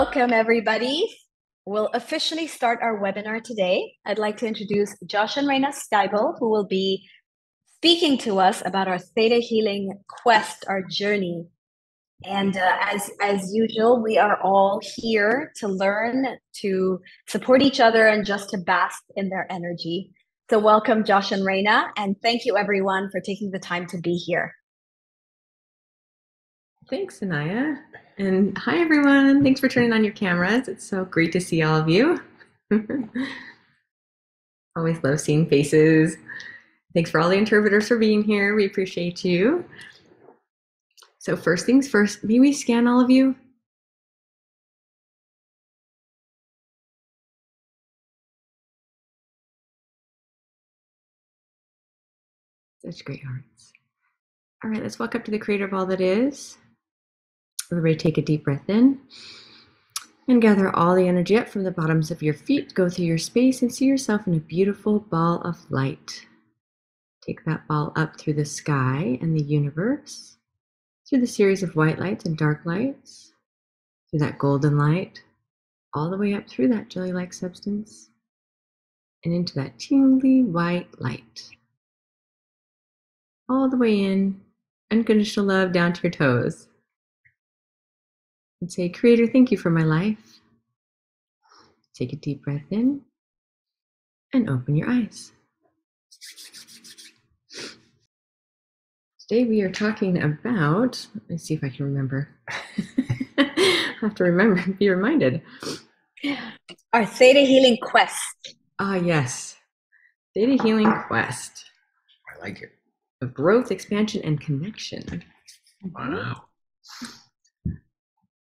Welcome, everybody. We'll officially start our webinar today. I'd like to introduce Josh Raena Stibal, who will be speaking to us about our Theta Healing quest, our journey. And as usual, we are all here to learn, to support each other, and just to bask in their energy. So welcome, Josh and Raena, and thank you, everyone, for taking the time to be here. Thanks, Anaya. And hi, everyone. Thanks for turning on your cameras. It's so great to see all of you. Always love seeing faces. Thanks for all the interpreters for being here. We appreciate you. So first things first, may we scan all of you? Such great hearts. All right, let's walk up to the creator of all that is. Everybody take a deep breath in and gather all the energy up from the bottoms of your feet. Go through your space and see yourself in a beautiful ball of light. Take that ball up through the sky and the universe, through the series of white lights and dark lights, through that golden light, all the way up through that jelly-like substance, and into that tingly white light. All the way in, unconditional love down to your toes. And say, Creator, thank you for my life. Take a deep breath in and open your eyes. Today we are talking about, let's see if I can remember. I have to remember, be reminded. Our Theta Healing quest. Ah, yes. Theta Healing quest. I like it. Of growth, expansion, and connection. Wow.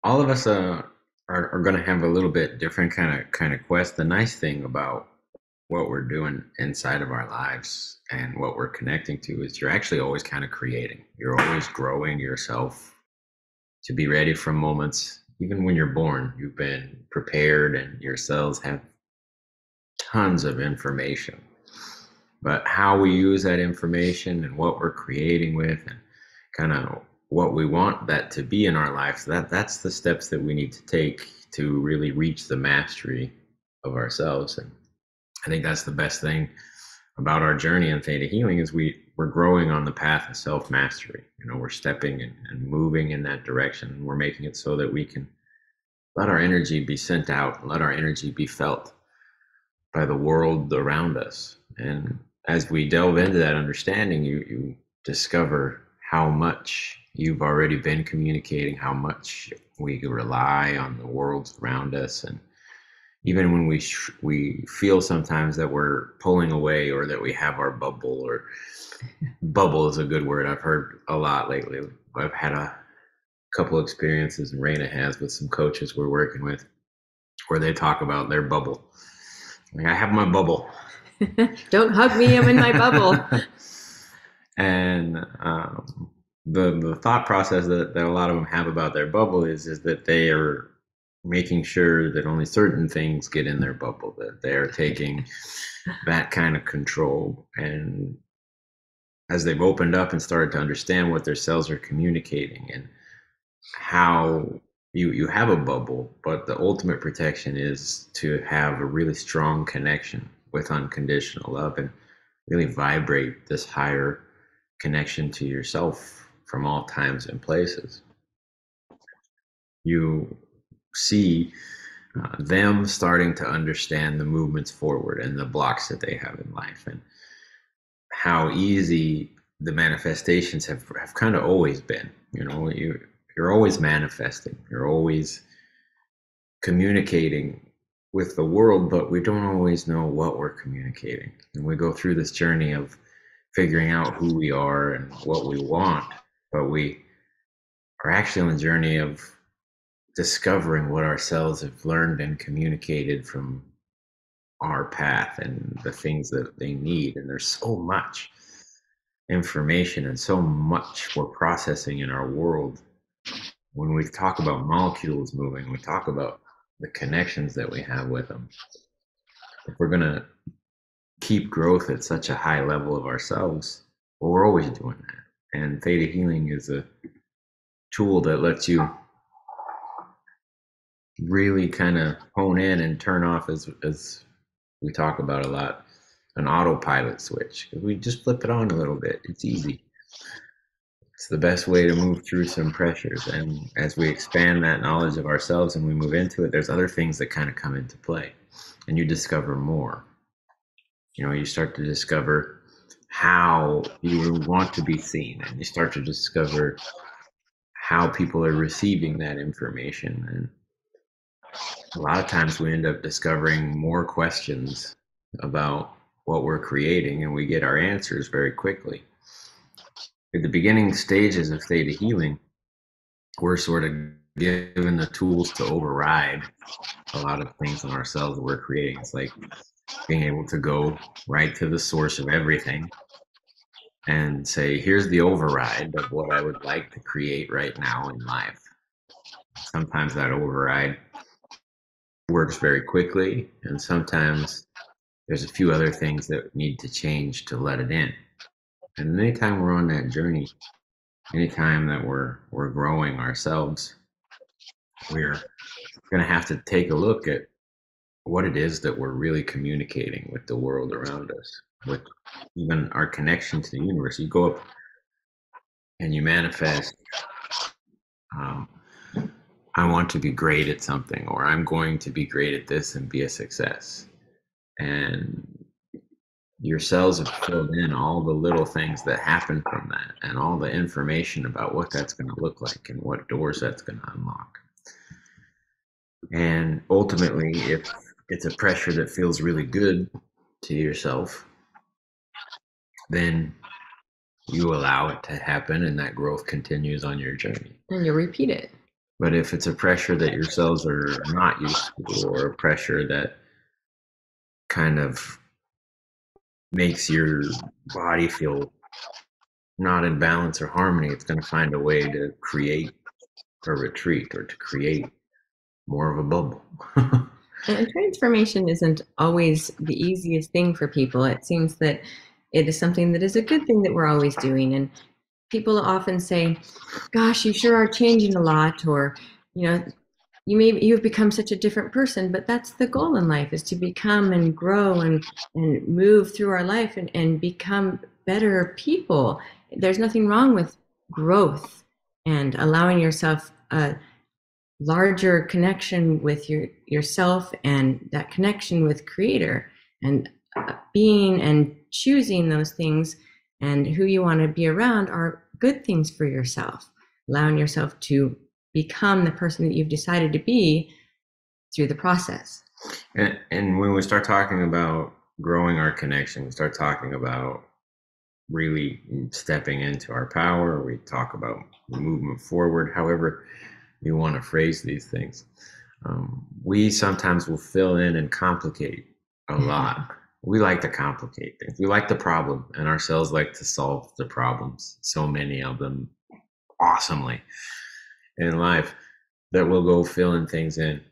All of us are going to have a little bit different kind of quest. The nice thing about what we're doing inside of our lives and what we're connecting to is you're actually always kind of creating. You're always growing yourself to be ready for moments. Even when you're born, you've been prepared and your cells have tons of information. But how we use that information and what we're creating with and kind of what we want that to be in our lives, that's the steps that we need to take to really reach the mastery of ourselves. And I think that's the best thing about our journey in Theta Healing is we're growing on the path of self-mastery. We're stepping and moving in that direction. We're making it so that we can let our energy be sent out, let our energy be felt by the world around us. And as we delve into that understanding, you discover how much you've already been communicating, how much we rely on the world around us. And even when we feel sometimes that we're pulling away or that we have our bubble, or bubble is a good word I've heard a lot lately. I've had a couple experiences, and Raena has, with some coaches we're working with, where they talk about their bubble. Like, I have my bubble. Don't hug me, I'm in my bubble. And the thought process that a lot of them have about their bubble is that they are making sure that only certain things get in their bubble, that they're taking that kind of control. And as they've opened up and started to understand what their cells are communicating and how you have a bubble, but the ultimate protection is to have a really strong connection with unconditional love and really vibrate this higher connection to yourself from all times and places. You see them starting to understand the movements forward and the blocks that they have in life, and how easy the manifestations have kind of always been. You're always manifesting, you're always communicating with the world, but we don't always know what we're communicating. And we go through this journey of figuring out who we are and what we want, but we are actually on a journey of discovering what our cells have learned and communicated from our path and the things that they need. And there's so much information and so much we're processing in our world. When we talk about molecules moving, we talk about the connections that we have with them. If we're going to keep growth at such a high level of ourselves, well, we're always doing that. And Theta Healing is a tool that lets you really kind of hone in and turn off, as we talk about a lot, an autopilot switch. We just flip it on a little bit. It's easy. It's the best way to move through some pressures. And as we expand that knowledge of ourselves and we move into it, there's other things that kind of come into play, and you discover more. You start to discover how you want to be seen, and you start to discover how people are receiving that information. And a lot of times we end up discovering more questions about what we're creating, and we get our answers very quickly. At the beginning stages of theta healing, we're sort of given the tools to override a lot of things in ourselves that we're creating. It's like being able to go right to the source of everything and say, here's the override of what I would like to create right now in life. Sometimes that override works very quickly, and sometimes there's a few other things that need to change to let it in. And anytime we're on that journey, anytime that we're growing ourselves, we're going to have to take a look at what it is that we're really communicating with the world around us, with even our connection to the universe. You go up and you manifest, I want to be great at something, or I'm going to be great at this and be a success. And your cells have filled in all the little things that happen from that, and all the information about what that's going to look like and what doors that's going to unlock. And ultimately, if it's a pressure that feels really good to yourself, then you allow it to happen, and that growth continues on your journey. And you repeat it. But if it's a pressure that your cells are not used to, or a pressure that kind of makes your body feel not in balance or harmony, it's going to find a way to create a retreat or to create more of a bubble. And transformation isn't always the easiest thing for people. It seems that it is something that is a good thing that we're always doing. And people often say, gosh, you sure are changing a lot, or, you've become such a different person. But that's the goal in life, is to become and grow and move through our life and become better people. There's nothing wrong with growth and allowing yourself a larger connection with yourself, and that connection with Creator, and being and choosing those things and who you want to be around are good things for yourself. Allowing yourself to become the person that you've decided to be through the process. And when we start talking about growing our connection, we start talking about really stepping into our power. We talk about movement forward, however you want to phrase these things. We sometimes will fill in and complicate a lot. We like to complicate things. We like the problem, and our cells like to solve the problems, so many of them awesomely in life, that we'll go filling things in.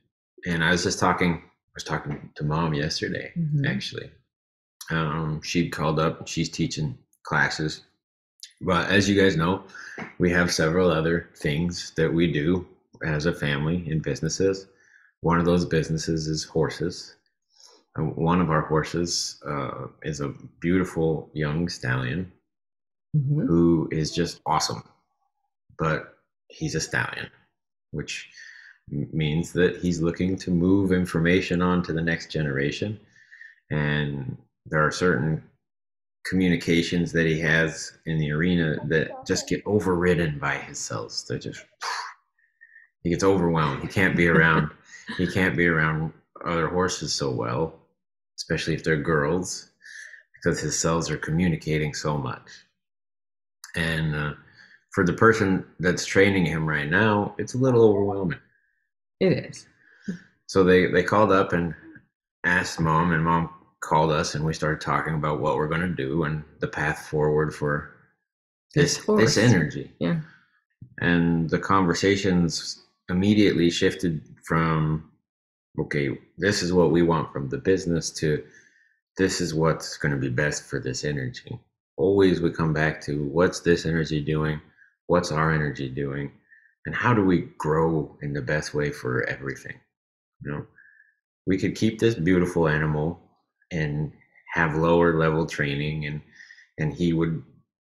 And I was talking to Mom yesterday, actually. She'd called up, she's teaching classes. But as you guys know, we have several other things that we do as a family in businesses. One of those businesses is horses. One of our horses is a beautiful young stallion who is just awesome. But he's a stallion, which means that he's looking to move information on to the next generation. And there are certain communications that he has in the arena that just get overridden by his cells. They're just, he gets overwhelmed. He can't be around other horses so well, especially if they're girls, because his cells are communicating so much. And for the person that's training him right now, it's a little overwhelming. It is. So they called up and asked Mom, and Mom called us, and we started talking about what we're going to do and the path forward for this energy. Yeah. And the conversations immediately shifted from, okay, this is what we want from the business, to this is what's going to be best for this energy. Always we come back to, what's this energy doing? What's our energy doing? And how do we grow in the best way for everything? You know, we could keep this beautiful animal and have lower level training, and he would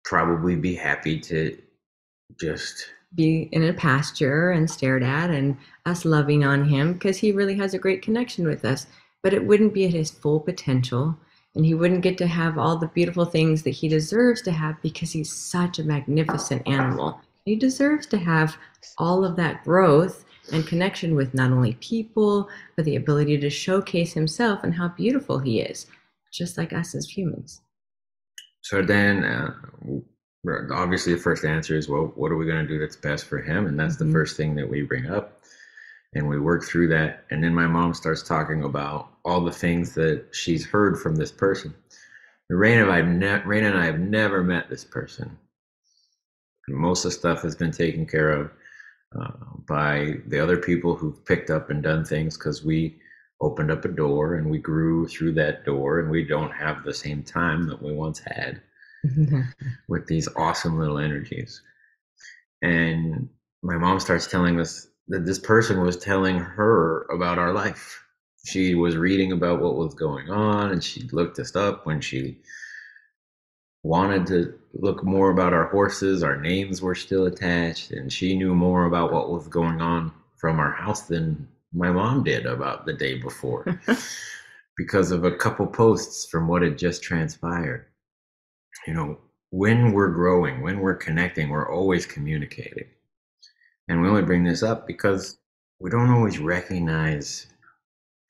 probably be happy to just be in a pasture and stared at, and us loving on him because he really has a great connection with us. But it wouldn't be at his full potential, and he wouldn't get to have all the beautiful things that he deserves to have because he's such a magnificent animal. He deserves to have all of that growth and connection with not only people, but the ability to showcase himself and how beautiful he is, just like us as humans. So then, obviously, the first answer is, well, what are we going to do that's best for him? And that's the first thing that we bring up. And we work through that. And then my mom starts talking about all the things that she's heard from this person. Raena and I have never met this person. Most of the stuff has been taken care of by the other people who've picked up and done things, because we opened up a door and we grew through that door, and we don't have the same time that we once had with these awesome little energies. And my mom starts telling us that this person was telling her about our life. She was reading about what was going on, and she looked us up when she wanted to look more about our horses. Our names were still attached, and she knew more about what was going on from our house than my mom did about the day before because of a couple posts from what had just transpired. You know, when we're growing, when we're connecting, we're always communicating. And we only bring this up because we don't always recognize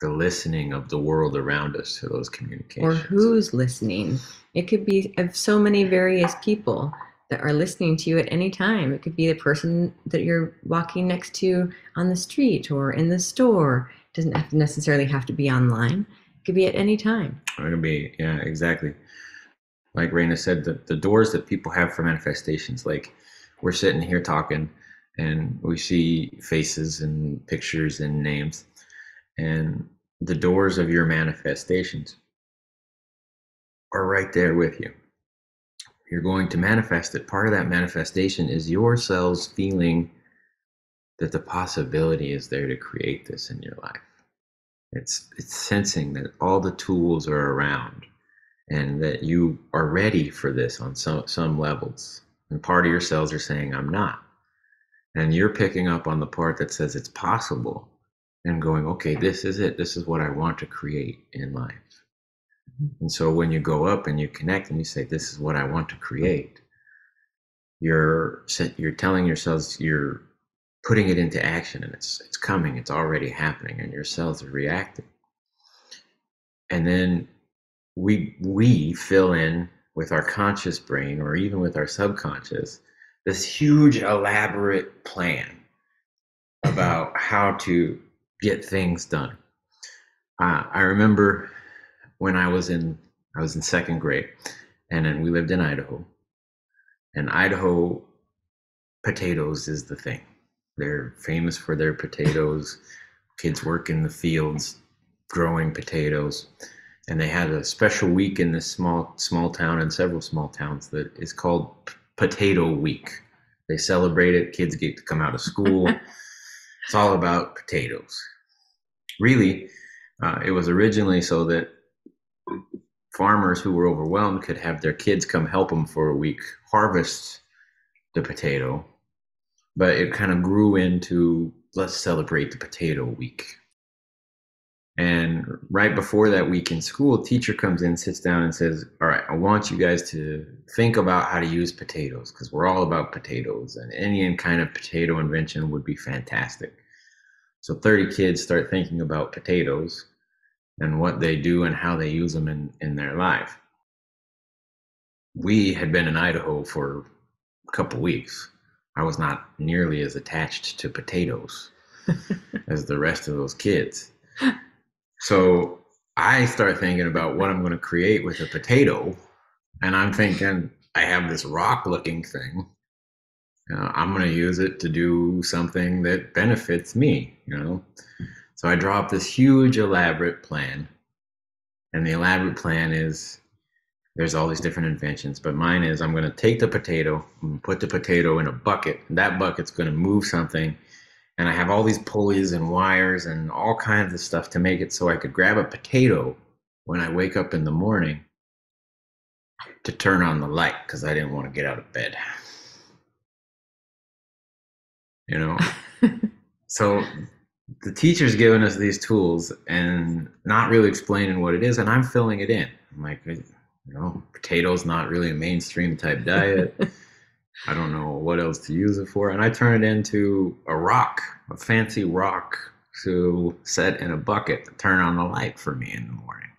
the listening of the world around us to those communications. Or who's listening. It could be of so many various people that are listening to you at any time. It could be the person that you're walking next to on the street or in the store. It doesn't necessarily have to be online. It could be at any time. It could be, yeah, exactly. Like Raena said, the doors that people have for manifestations, like we're sitting here talking and we see faces and pictures and names, and the doors of your manifestations are right there with you. You're going to manifest it. Part of that manifestation is yourselves feeling that the possibility is there to create this in your life. It's sensing that all the tools are around and that you are ready for this on some levels. And part of your cells are saying, I'm not. And you're picking up on the part that says it's possible and going, okay, this is it. This is what I want to create in life. And so when you go up and you connect and you say, this is what I want to create, you're telling yourselves, you're putting it into action, and it's coming, it's already happening, and your cells are reacting. And then we fill in with our conscious brain, or even with our subconscious, this huge elaborate plan about how to get things done. I remember when I was in second grade, and then we lived in Idaho. And Idaho, potatoes is the thing. They're famous for their potatoes. Kids work in the fields growing potatoes. And they had a special week in this small town, and several small towns, that is called Potato Week. They celebrate it. Kids get to come out of school. It's all about potatoes. Really, it was originally so that farmers who were overwhelmed could have their kids come help them for a week harvest the potato. But it kind of grew into, let's celebrate the potato week. And right before that week in school, teacher comes in, sits down and says, all right, I want you guys to think about how to use potatoes, because we're all about potatoes, and any kind of potato invention would be fantastic. So 30 kids start thinking about potatoes and what they do and how they use them in their life. We had been in Idaho for a couple weeks. I was not nearly as attached to potatoes as the rest of those kids. So I start thinking about what I'm going to create with a potato. And I'm thinking, I have this rock looking thing. I'm going to use it to do something that benefits me, So I draw up this huge elaborate plan. And the elaborate plan is, there's all these different inventions, but mine is, I'm going to take the potato, I'm going to put the potato in a bucket, and that bucket's going to move something, And I have all these pulleys and wires and all kinds of stuff to make it so I could grab a potato when I wake up in the morning to turn on the light because I didn't want to get out of bed. You know? So the teacher's giving us these tools and not really explaining what it is, and I'm filling it in. I'm like, potatoes not really a mainstream type diet. I don't know what else to use it for. And I turn it into a fancy rock to set in a bucket to turn on the light for me in the morning.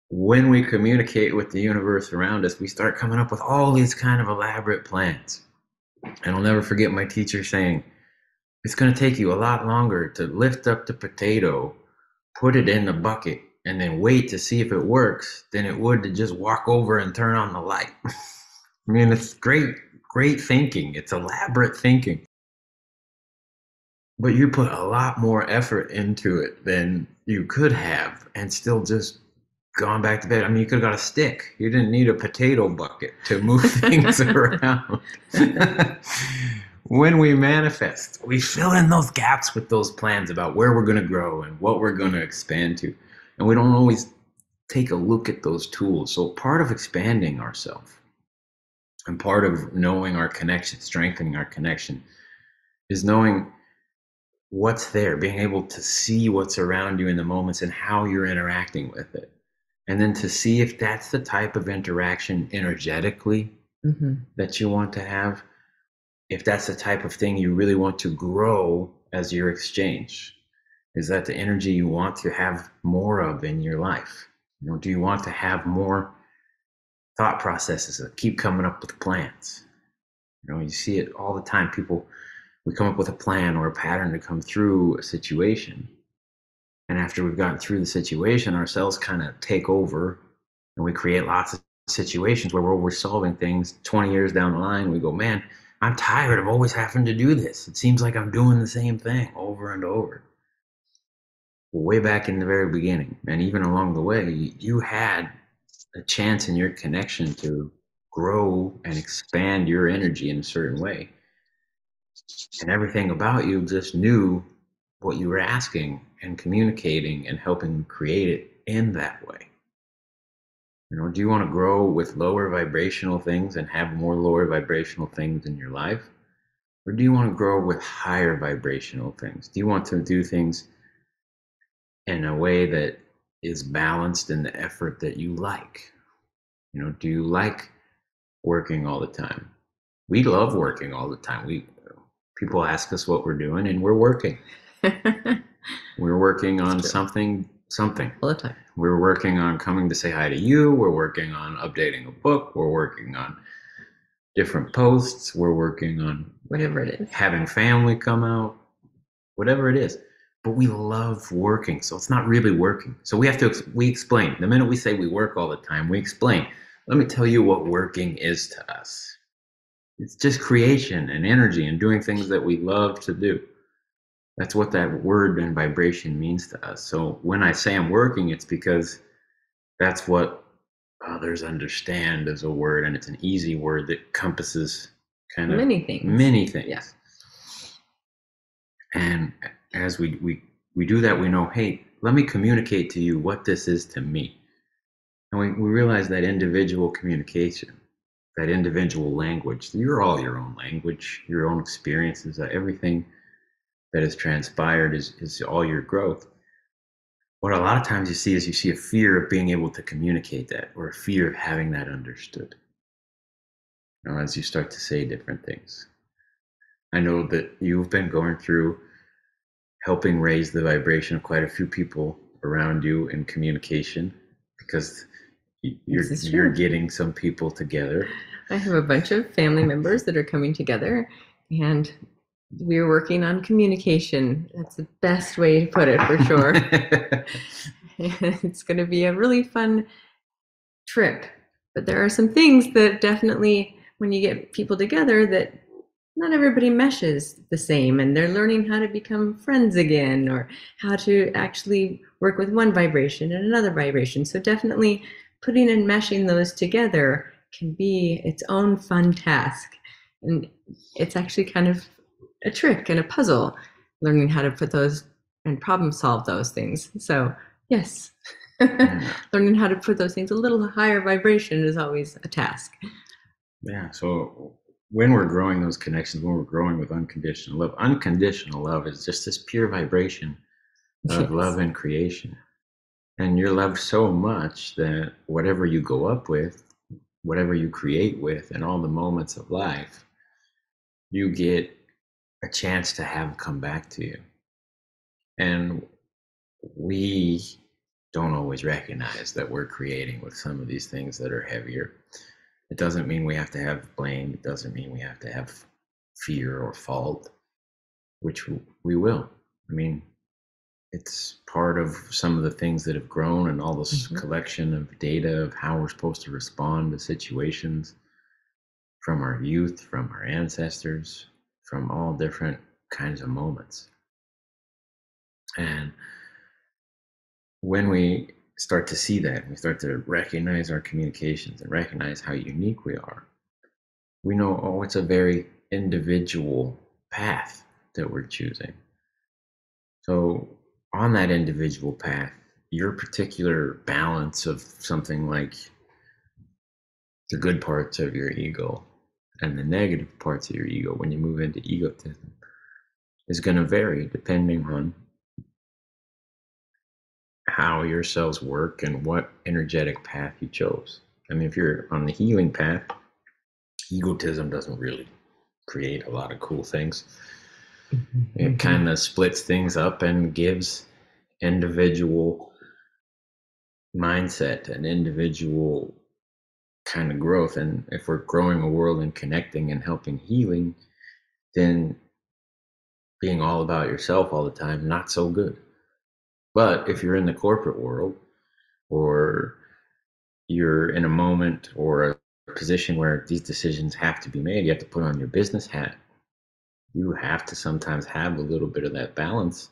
When we communicate with the universe around us, we start coming up with all these kind of elaborate plans. And I'll never forget my teacher saying, it's going to take you a lot longer to lift up the potato, put it in the bucket, and then wait to see if it works than it would to just walk over and turn on the light. I mean, it's great thinking. It's elaborate thinking. But you put a lot more effort into it than you could have and still just gone back to bed. I mean, you could have got a stick. You didn't need a potato bucket to move things around. When we manifest, we fill in those gaps with those plans about where we're going to grow and what we're going to expand to. And we don't always take a look at those tools. So part of expanding ourselves and part of knowing our connection, strengthening our connection, is knowing what's there, being able to see what's around you in the moments and how you're interacting with it. And then to see if that's the type of interaction energetically that you want to have, if that's the type of thing you really want to grow as your exchange. Is that the energy you want to have more of in your life? Do you want to have more thought processes that keep coming up with plans? You see it all the time. We come up with a plan or a pattern to come through a situation. And after we've gotten through the situation, our cells kind of take over and we create lots of situations where we're solving things 20 years down the line. We go, man, I'm tired of always having to do this. It seems like I'm doing the same thing over and over. Well, way back in the very beginning, and even along the way, you had a chance in your connection to grow and expand your energy in a certain way. And everything about you just knew what you were asking and communicating and helping create it in that way. Do you want to grow with lower vibrational things and have more lower vibrational things in your life? Or do you want to grow with higher vibrational things? Do you want to do things in a way that is balanced in the effort that you like? Do you like working all the time? We love working all the time. People ask us what we're doing, and we're working. We're working on something all the time. We're working on coming to say hi to you. We're working on updating a book. We're working on different posts. We're working on whatever it is, having family come out, whatever it is. But we love working, so it's not really working. So we explain. The minute we say we work all the time, we explain. Let me tell you what working is to us. It's just creation and energy and doing things that we love to do. That's what that word and vibration means to us. So when I say I'm working, it's because that's what others understand as a word, and it's an easy word that encompasses kind of many things. Yeah. And as we do that, we know, hey, let me communicate to you what this is to me. And we realize that individual communication, that individual language, you're all your own language, your own experiences, everything that has transpired is all your growth. What a lot of times you see a fear of being able to communicate that, or a fear of having that understood. As you start to say different things. I know that you've been going through helping raise the vibration of quite a few people around you in communication, because you're getting some people together. I have a bunch of family members that are coming together, and we're working on communication. That's the best way to put it, for sure. It's going to be a really fun trip. But there are some things that definitely, when you get people together, that not everybody meshes the same, and they're learning how to become friends again, or how to actually work with one vibration and another vibration. So definitely putting and meshing those together can be its own fun task. And it's actually kind of a trick and a puzzle, learning how to put those and problem solve those things. So yes, learning how to put those things a little higher vibration is always a task. Yeah. So when we're growing those connections, when we're growing with unconditional love is just this pure vibration of love and creation. And you're loved so much that whatever you go up with, whatever you create with, in all the moments of life, you get a chance to have come back to you. And we don't always recognize that we're creating with some of these things that are heavier. It doesn't mean we have to have blame. It doesn't mean we have to have fear or fault, which we will. I mean, it's part of some of the things that have grown and all this collection of data of how we're supposed to respond to situations from our youth, from our ancestors, from all different kinds of moments. And when we start to see that, we start to recognize our communications and recognize how unique we are, we know, oh, it's a very individual path that we're choosing. So on that individual path, your particular balance of something like the good parts of your ego and the negative parts of your ego when you move into egotism is going to vary depending on how your cells work and what energetic path you chose. I mean, if you're on the healing path, egotism doesn't really create a lot of cool things. It kind of splits things up and gives individual mindset and individual kind of growth. And if we're growing a world and connecting and helping healing, then being all about yourself all the time, not so good. But if you're in the corporate world, or you're in a moment or a position where these decisions have to be made, you have to put on your business hat. You have to sometimes have a little bit of that balance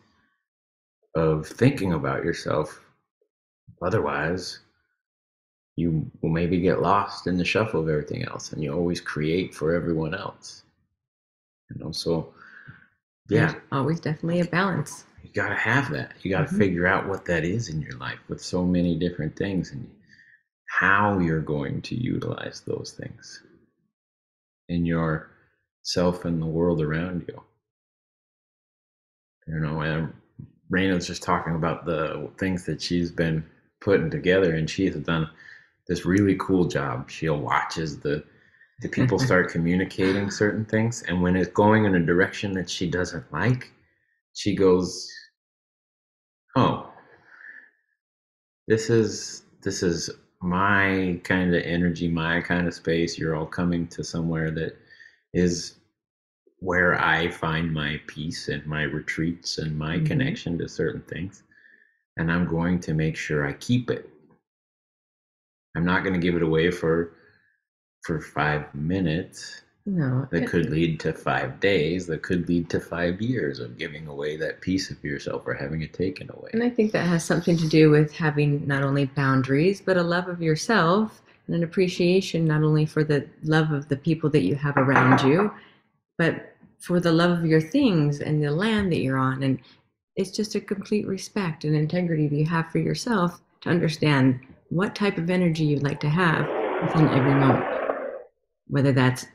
of thinking about yourself. Otherwise, you will maybe get lost in the shuffle of everything else, and you always create for everyone else. So yeah, there's always definitely a balance. You got to have that. You got to figure out what that is in your life with so many different things, and how you're going to utilize those things in yourself and the world around you. And Raina's just talking about the things that she's been putting together, and she has done this really cool job. She'll watch as the people start communicating certain things, and when it's going in a direction that she doesn't like, she goes, "Oh, this is my kind of energy, my kind of space. You're all coming to somewhere that is where I find my peace and my retreats and my connection to certain things. And I'm going to make sure I keep it. I'm not going to give it away for 5 minutes. No. That could lead to 5 days. That could lead to 5 years of giving away that piece of yourself or having it taken away." And I think that has something to do with having not only boundaries, but a love of yourself and an appreciation not only for the love of the people that you have around you, but for the love of your things and the land that you're on. And it's just a complete respect and integrity that you have for yourself to understand what type of energy you'd like to have within every moment, whether that's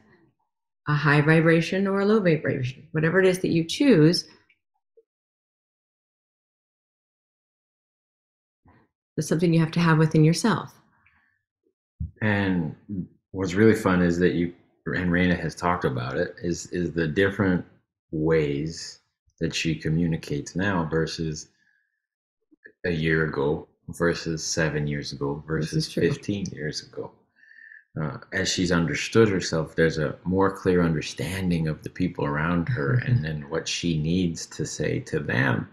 a high vibration or a low vibration, whatever it is that you choose. It's something you have to have within yourself. And what's really fun is that you and Raina has talked about it is the different ways that she communicates now versus a year ago, versus 7 years ago, versus 15 years ago. As she's understood herself, there's a more clear understanding of the people around her and then what she needs to say to them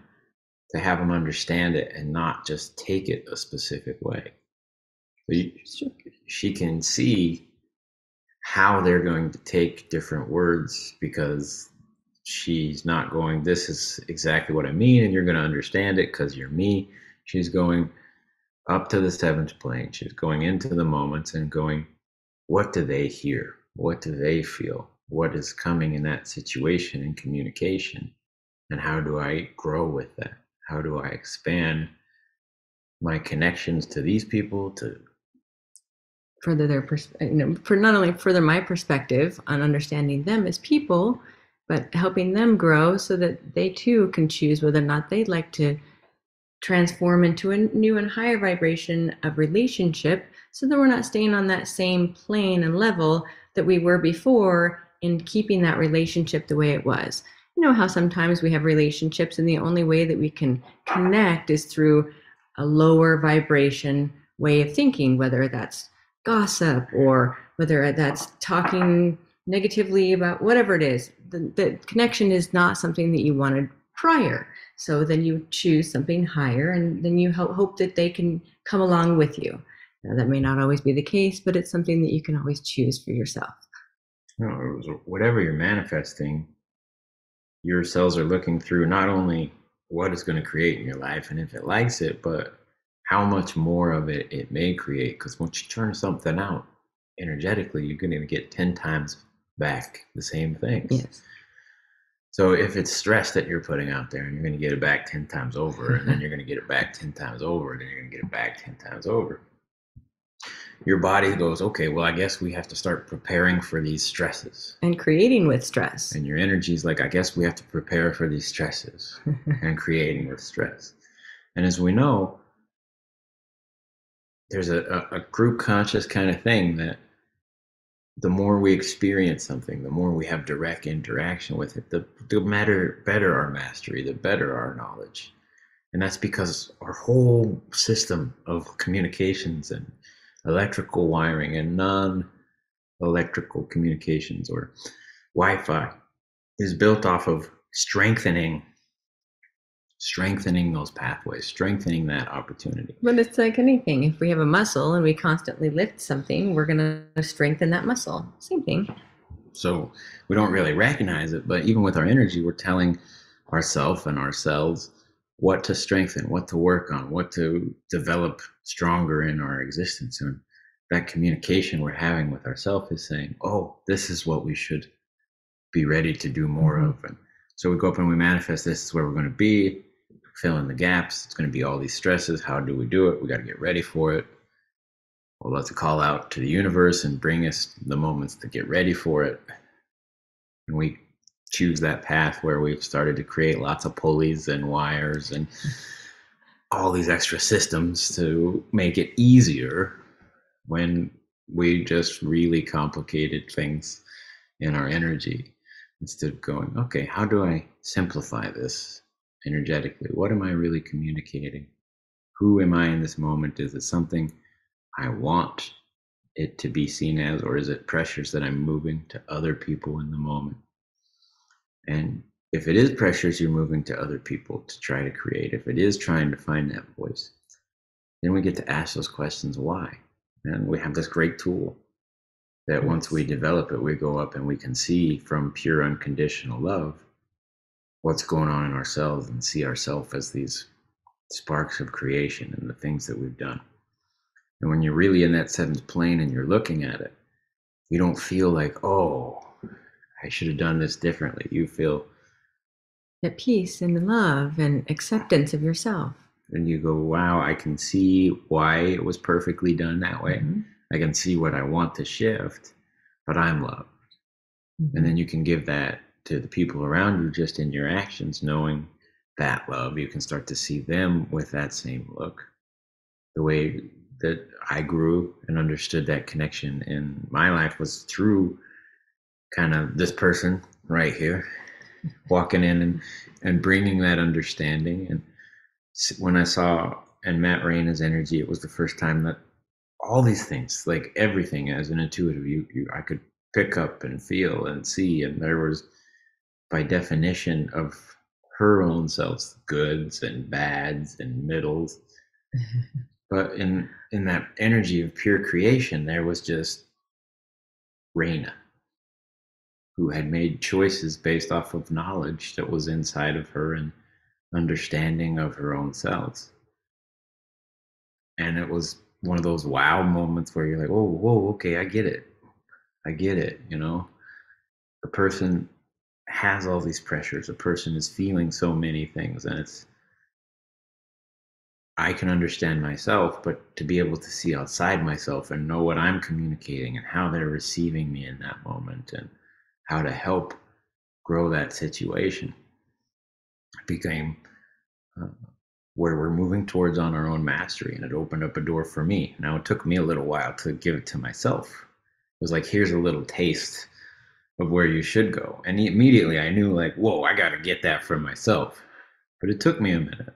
to have them understand it and not just take it a specific way. So she can see how they're going to take different words, because she's not going, "This is exactly what I mean, and you're going to understand it because you're me." She's going up to the seventh plane. She's going into the moments and going, what do they hear? What do they feel? what is coming in that situation in communication, and how do I grow with that? How do I expand my connections to these people, to further their for not only further my perspective on understanding them as people, but helping them grow so that they too can choose whether or not they'd like to transform into a new and higher vibration of relationship, so that we're not staying on that same plane and level that we were before, in keeping that relationship the way it was. You know how sometimes we have relationships and the only way that we can connect is through a lower vibration way of thinking, whether that's gossip or whether that's talking negatively about whatever it is. The connection is not something that you wanted prior. So then you choose something higher, and then you hope that they can come along with you. Now, that may not always be the case, but it's something that you can always choose for yourself. whatever you're manifesting, your cells are looking through not only what it's going to create in your life and if it likes it, but how much more of it it may create. Because once you turn something out energetically, you're going to get 10 times back the same things. Yes. So if it's stress that you're putting out there, and you're going to get it back 10 times over, and then you're going to get it back 10 times over, and then you're going to get it back 10 times over, your body goes, okay, well, I guess we have to start preparing for these stresses. And creating with stress. And your energy is like, I guess we have to prepare for these stresses and creating with stress. And as we know, there's a group conscious kind of thing that the more we experience something, the more we have direct interaction with it, the better our mastery, the better our knowledge. And that's because our whole system of communications and electrical wiring and non-electrical communications, or Wi-Fi, is built off of strengthening those pathways, strengthening that opportunity. But it's like anything. If we have a muscle and we constantly lift something, we're going to strengthen that muscle. Same thing. So we don't really recognize it, but even with our energy, we're telling ourselves and ourselves what to strengthen, what to work on, what to develop stronger in our existence. And that communication we're having with ourselves is saying, oh, this is what we should be ready to do more of. And so we go up and we manifest, this is where we're going to be, fill in the gaps. It's going to be all these stresses. How do we do it? We got to get ready for it. Well, let's call out to the universe and bring us the moments to get ready for it. And we choose that path where we've started to create lots of pulleys and wires and all these extra systems to make it easier, when we just really complicated things in our energy, instead of going, okay, how do I simplify this energetically? What am I really communicating? Who am I in this moment? Is it something I want it to be seen as, or is it pressures that I'm moving to other people in the moment? And if it is pressures you're moving to other people to try to create, if it is trying to find that voice, then we get to ask those questions, why? And we have this great tool that once we develop it, we go up and we can see from pure unconditional love what's going on in ourselves, and see ourselves as these sparks of creation and the things that we've done. And when you're really in that seventh plane and you're looking at it, you don't feel like, oh, I should have done this differently. You feel at peace and love and acceptance of yourself. And you go, wow, I can see why it was perfectly done that way. I can see what I want to shift, but I'm loved. And then you can give that to the people around you just in your actions, knowing that love. You can start to see them with that same look. The way that I grew and understood that connection in my life was through kind of this person right here, walking in and bringing that understanding. And when I saw and met Raina's energy, it was the first time that all these things, like everything as an intuitive, I could pick up and feel and see. And there was, by definition of her own selves, goods and bads and middles. But in that energy of pure creation, there was just Raina, who had made choices based off of knowledge that was inside of her and understanding of her own selves. And it was one of those wow moments where you're like, oh, whoa, okay, I get it, you know? the person has all these pressures. The person is feeling so many things, and I can understand myself, but to be able to see outside myself and know what I'm communicating and how they're receiving me in that moment and how to help grow that situation became uh, where we're moving towards on our own mastery. And it opened up a door for me. Now, it took me a little while to give it to myself. It was like, here's a little taste of where you should go. And immediately I knew, like, whoa, I got to get that for myself. But it took me a minute.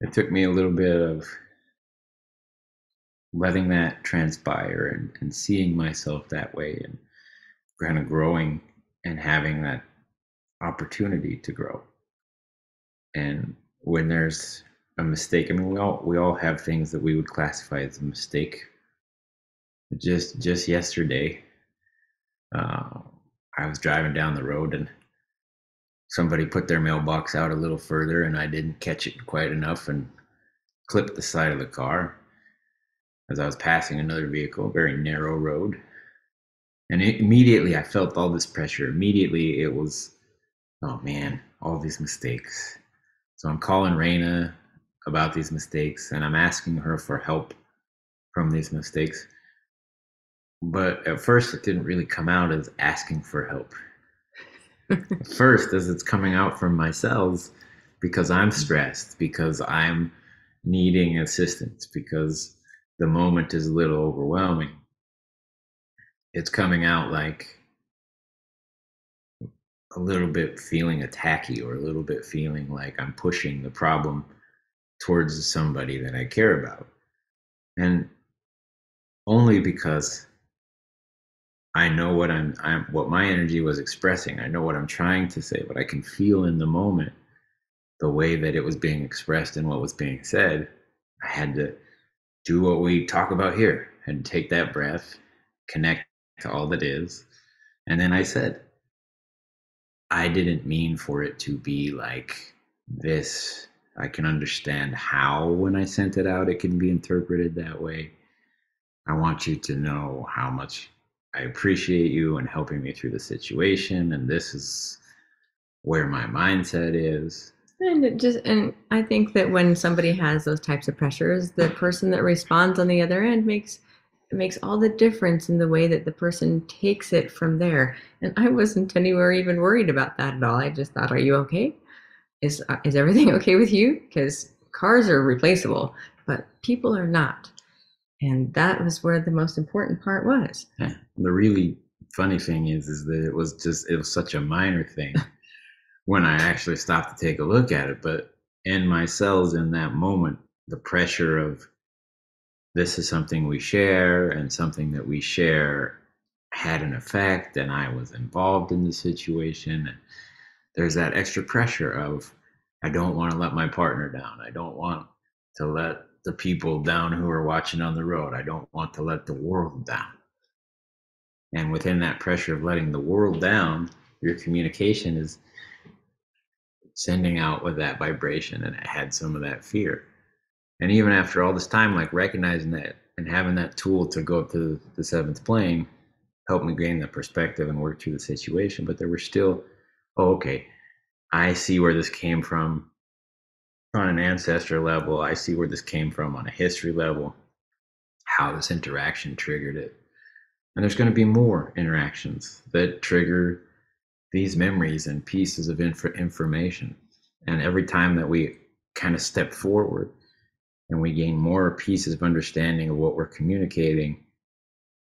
It took me a little bit of letting that transpire and seeing myself that way and kind of growing and having that opportunity to grow. And when there's a mistake, I mean, we all have things that we would classify as a mistake. Just yesterday, I was driving down the road and somebody put their mailbox out a little further, and I didn't catch it quite enough and clipped the side of the car as I was passing another vehicle, a very narrow road. And immediately I felt all this pressure. Immediately it was, oh man, all these mistakes. So I'm calling Raena about these mistakes and I'm asking her for help from these mistakes. But at first it didn't really come out as asking for help. At first, as it's coming out from my cells, because I'm stressed, because I'm needing assistance, because the moment is a little overwhelming. It's coming out like a little bit feeling attacky or a little bit feeling like I'm pushing the problem towards somebody that I care about. And only because I know what what my energy was expressing. I know what I'm trying to say, but I can feel in the moment the way that it was being expressed and what was being said. I had to do what we talk about here. I had to take that breath, connect to all that is. And then I said, I didn't mean for it to be like this. I can understand how, when I sent it out, it can be interpreted that way. I want you to know how much I appreciate you and helping me through the situation. And this is where my mindset is. And I think that when somebody has those types of pressures, the person that responds on the other end makes all the difference in the way that the person takes it from there. And I wasn't anywhere even worried about that at all. I just thought, are you okay? Is everything okay with you? Because cars are replaceable, but people are not. And that was where the most important part was. Yeah. The really funny thing is that it was such a minor thing when I actually stopped to take a look at it. But in my cells in that moment, the pressure of this is something we share and something that we share had an effect, and I was involved in the situation. And there's that extra pressure of, I don't want to let my partner down. I don't want to let the people down who are watching on the road. I don't want to let the world down. And within that pressure of letting the world down, your communication is sending out with that vibration, and it had some of that fear. And even after all this time, like recognizing that and having that tool to go up to the seventh plane helped me gain that perspective and work through the situation. But there were still, oh, okay, I see where this came from on an ancestor level. I see where this came from on a history level, how this interaction triggered it. And there's going to be more interactions that trigger these memories and pieces of information. And every time that we kind of step forward and we gain more pieces of understanding of what we're communicating,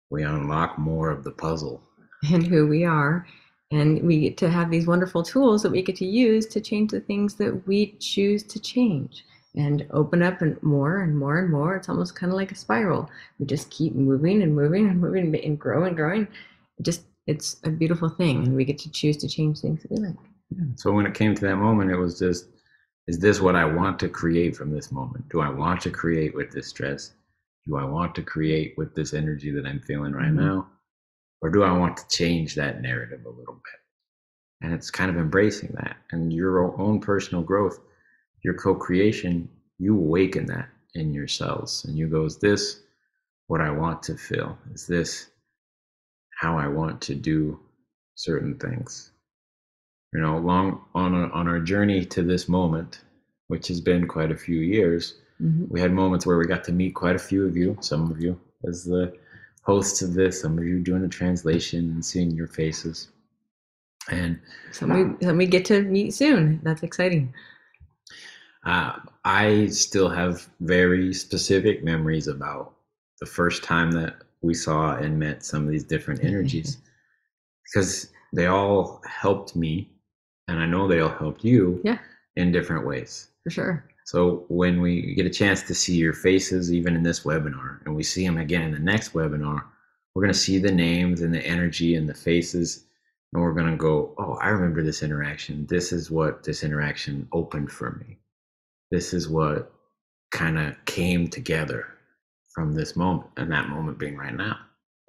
we unlock more of the puzzle. And who we are. And we get to have these wonderful tools that we get to use to change the things that we choose to change and open up and more and more and more. It's almost kind of like a spiral. We just keep moving and moving and moving and growing. It's a beautiful thing. And we get to choose to change things that we like. So when it came to that moment, it was just, is this what I want to create from this moment? Do I want to create with this stress? Do I want to create with this energy that I'm feeling right now? Or do I want to change that narrative a little bit? And it's kind of embracing that. And your own personal growth, your co-creation, you awaken that in yourselves. And you go, is this what I want to feel? Is this how I want to do certain things. You know, along on our journey to this moment, which has been quite a few years, we had moments where we got to meet quite a few of you, some of you as the hosts of this, some of you doing the translation and seeing your faces. And some we get to meet soon. That's exciting. I still have very specific memories about the first time that we saw and met some of these different energies, because they all helped me, and I know they all helped you in different ways. For sure. So when we get a chance to see your faces, even in this webinar, and we see them again in the next webinar, we're going to see the names and the energy and the faces, and we're going to go, oh, I remember this interaction. This is what this interaction opened for me. This is what kind of came together from this moment, and that moment being right now.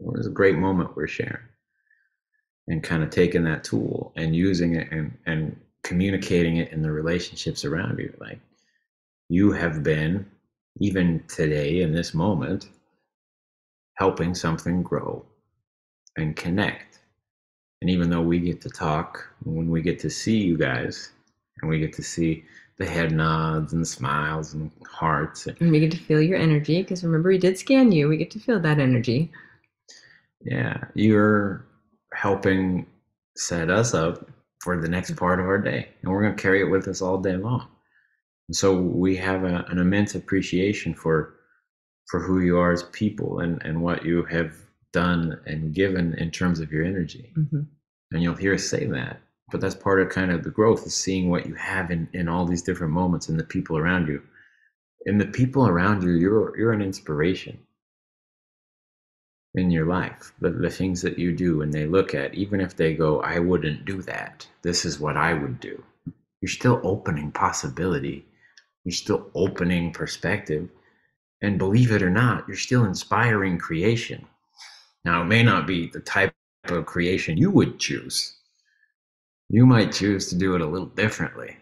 It was a great moment we're sharing, and kind of taking that tool and using it and communicating it in the relationships around you. Like, you have been, even today in this moment, helping something grow and connect. And even though we get to talk, when we get to see you guys, and we get to see the head nods and smiles and hearts. And we get to feel your energy, because remember, we did scan you. We get to feel that energy. Yeah, you're helping set us up for the next part of our day. And we're going to carry it with us all day long. And so we have an immense appreciation for who you are as people, and what you have done and given in terms of your energy. And you'll hear us say that. But that's part of kind of the growth, is seeing what you have in all these different moments and the people around you. And the people around you, you're an inspiration in your life. The things that you do, and they look at, even if they go, I wouldn't do that, this is what I would do. You're still opening possibility. You're still opening perspective. And believe it or not, you're still inspiring creation. Now, it may not be the type of creation you would choose. You might choose to do it a little differently.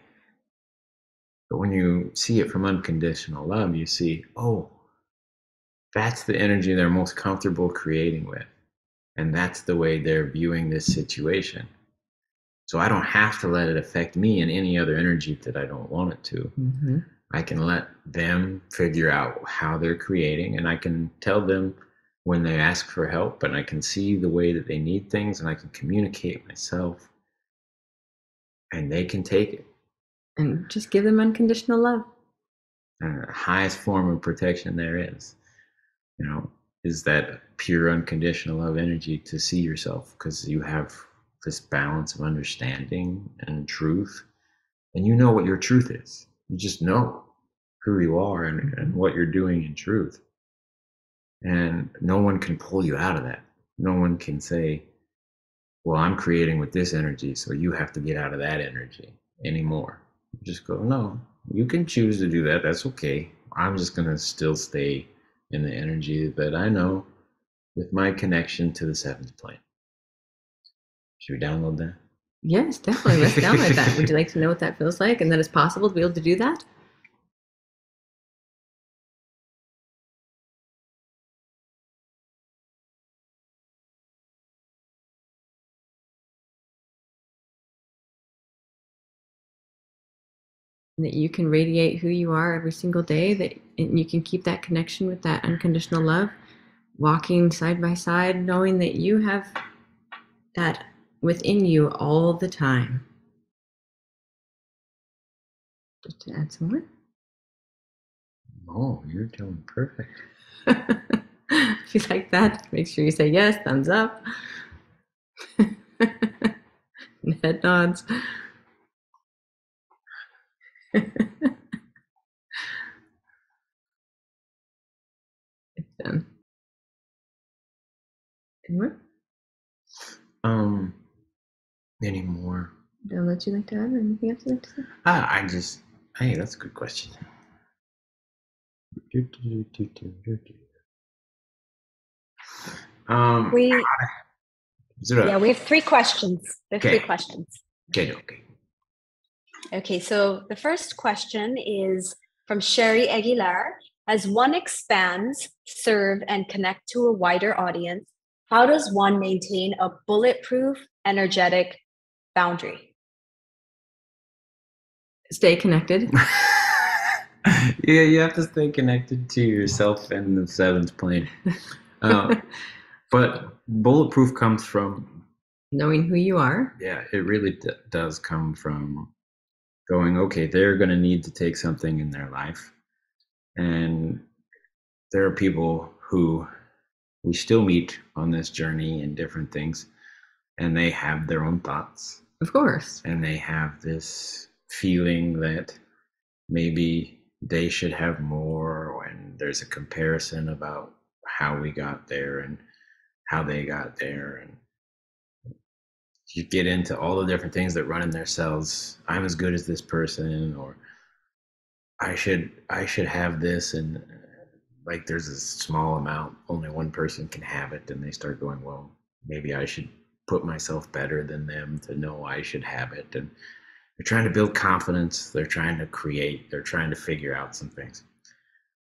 But when you see it from unconditional love, you see, oh, that's the energy they're most comfortable creating with. And that's the way they're viewing this situation. So I don't have to let it affect me in any other energy that I don't want it to. I can let them figure out how they're creating, and I can tell them when they ask for help, and I can see the way that they need things, and I can communicate myself, and they can take it. And just give them unconditional love. The highest form of protection there is, is that pure unconditional love energy, to see yourself, because you have this balance of understanding and truth, and you know what your truth is. You just know who you are and what you're doing in truth. And no one can pull you out of that. No one can say, well, I'm creating with this energy, so you have to get out of that energy anymore. You just go, no, you can choose to do that. That's okay. I'm just going to still stay in the energy that I know, with my connection to the seventh plane. Should we download that? Yes, definitely. Let's download that. Would you like to know what that feels like, and that it's possible to be able to do that? And that you can radiate who you are every single day, that you can keep that connection with that unconditional love, walking side by side, knowing that you have that within you all the time. Just to add some more. Oh, you're doing perfect. If you like that, make sure you say yes, thumbs up. And head nods. Anymore? Anymore? Don't let you like to add, or anything else you'd like to say? Hey, that's a good question. We have 3 questions. Okay. 3 questions. Okay. So the first question is from Sherry Aguilar. As one expands, serve, and connect to a wider audience, how does one maintain a bulletproof energetic boundary? Stay connected. Yeah, you have to stay connected to yourself and the seventh plane. But bulletproof comes from Knowing who you are. yeah, it really does come from going, okay, they're going to need to take something in their life. And there are people who we still meet on this journey in different things, and they have their own thoughts. Of course. And they have this feeling that maybe they should have more, and there's a comparison about how we got there and how they got there. And you get into all the different things that run in their cells. I'm as good as this person, or I should have this, and like there's a small amount, only one person can have it, and they start going, well, maybe I should put myself better than them to know I should have it. And they're trying to build confidence, they're trying to create, they're trying to figure out some things.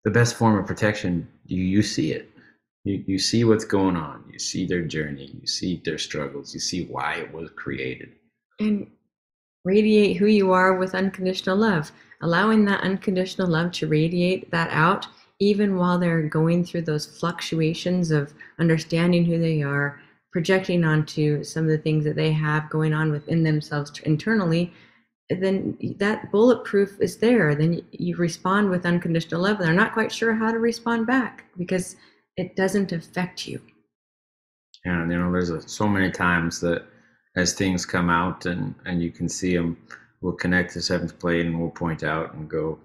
The best form of protection, you see it. You see what's going on. You see their journey. You see their struggles. You see why it was created. And radiate who you are with unconditional love. Allowing that unconditional love to radiate that out, even while they're going through those fluctuations of understanding who they are, projecting onto some of the things that they have going on within themselves internally. Then that bulletproof is there. Then you respond with unconditional love, and they're not quite sure how to respond back because it doesn't affect you. And there's so many times that as things come out and you can see them, we'll connect to seventh plane and we'll point out and go,